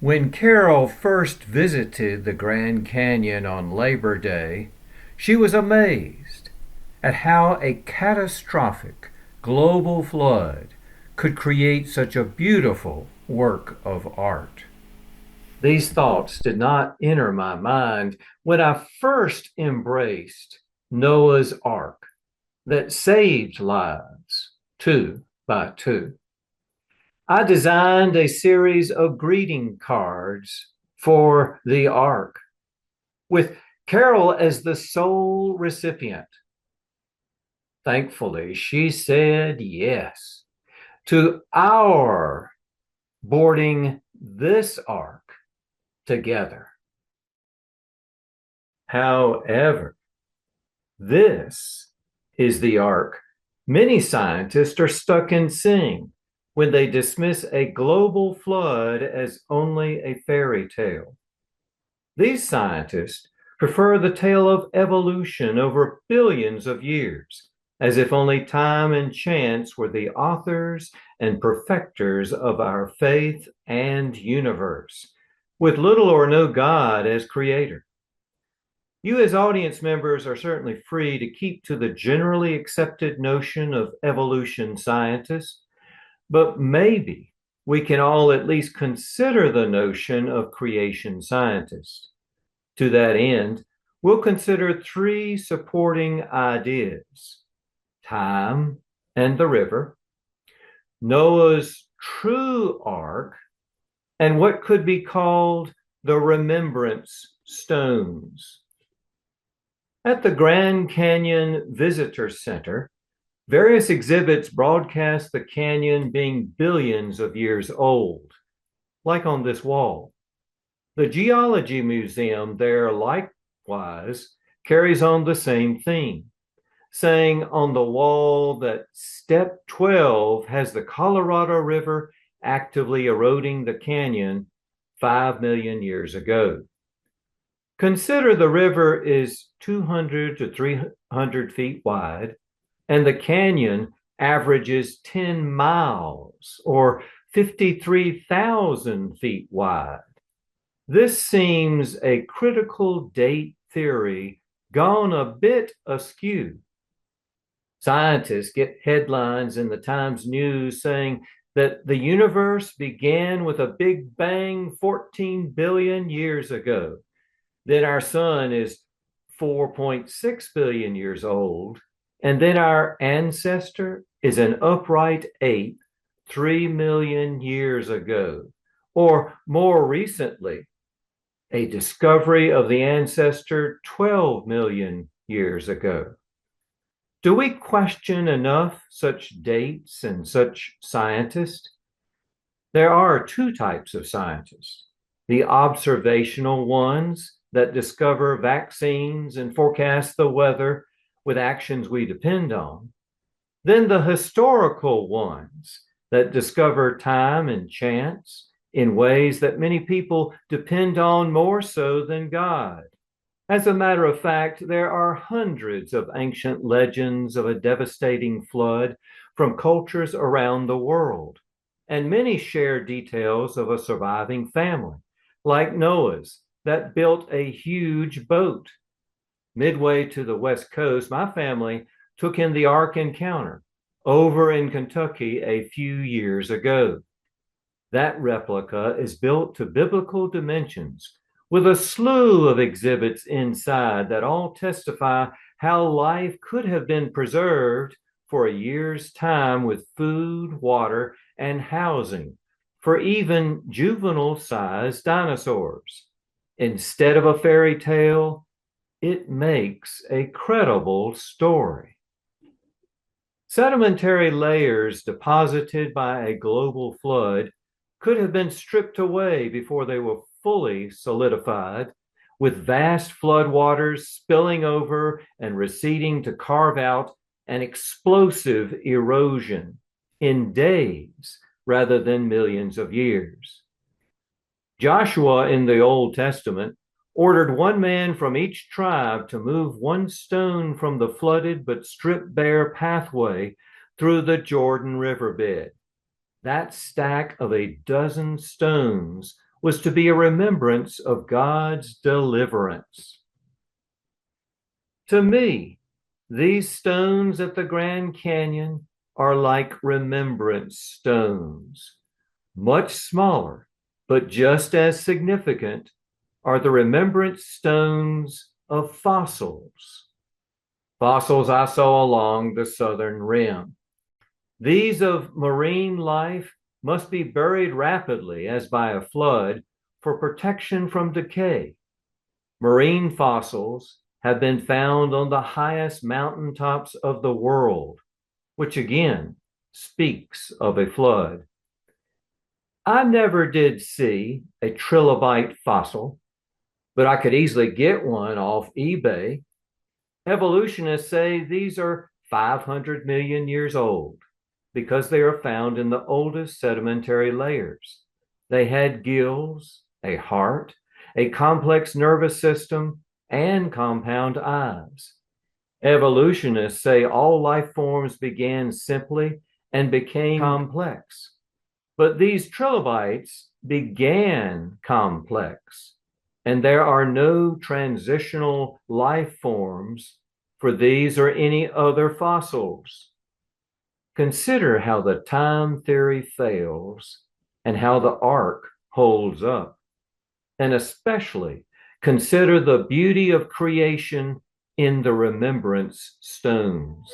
When Carol first visited the Grand Canyon on Labor Day, she was amazed at how a catastrophic global flood could create such a beautiful work of art. These thoughts did not enter my mind when I first embraced Noah's Ark that saved lives two by two. I designed a series of greeting cards for the Ark with Carol as the sole recipient. Thankfully, she said yes to our boarding this Ark together. However, this is the Ark many scientists are stuck in seeing when they dismiss a global flood as only a fairy tale. These scientists prefer the tale of evolution over billions of years, as if only time and chance were the authors and perfecters of our faith and universe, with little or no God as creator. You, as audience members, are certainly free to keep to the generally accepted notion of evolution scientists, but maybe we can all at least consider the notion of creation scientist. To that end, we'll consider three supporting ideas: time and the river, Noah's true ark, and what could be called the remembrance stones. At the Grand Canyon Visitor Center, various exhibits broadcast the canyon being billions of years old, like on this wall. The Geology Museum there likewise carries on the same theme, saying on the wall that step 12 has the Colorado River actively eroding the canyon 5 million years ago. Consider the river is 200 to 300 feet wide, and the canyon averages 10 miles or 53,000 feet wide. This seems a critical date theory gone a bit askew. Scientists get headlines in the Times News saying that the universe began with a big bang 14 billion years ago. Then our sun is 4.6 billion years old. And then our ancestor is an upright ape 3 million years ago. Or more recently, a discovery of the ancestor 12 million years ago. Do we question enough such dates and such scientists? There are two types of scientists: the observational ones that discover vaccines and forecast the weather with actions we depend on, then the historical ones that discover time and chance in ways that many people depend on more so than God. As a matter of fact, there are hundreds of ancient legends of a devastating flood from cultures around the world, and many share details of a surviving family, like Noah's, that built a huge boat. Midway to the West Coast, my family took in the Ark Encounter over in Kentucky a few years ago. That replica is built to biblical dimensions with a slew of exhibits inside that all testify how life could have been preserved for a year's time with food, water, and housing for even juvenile-sized dinosaurs. Instead of a fairy tale, it makes a credible story. Sedimentary layers deposited by a global flood could have been stripped away before they were fully solidified, with vast floodwaters spilling over and receding to carve out an explosive erosion in days rather than millions of years. Joshua in the Old Testament ordered one man from each tribe to move one stone from the flooded but stripped bare pathway through the Jordan riverbed. That stack of a dozen stones was to be a remembrance of God's deliverance. To me, these stones at the Grand Canyon are like remembrance stones. Much smaller, but just as significant, are the remembrance stones of fossils. Fossils I saw along the southern rim. These of marine life must be buried rapidly, as by a flood, for protection from decay. Marine fossils have been found on the highest mountaintops of the world, which again speaks of a flood. I never did see a trilobite fossil, but I could easily get one off eBay. Evolutionists say these are 500 million years old because they are found in the oldest sedimentary layers. They had gills, a heart, a complex nervous system, and compound eyes. Evolutionists say all life forms began simply and became complex. But these trilobites began complex, and there are no transitional life forms for these or any other fossils. Consider how the time theory fails and how the ark holds up. And especially consider the beauty of creation in the remembrance stones.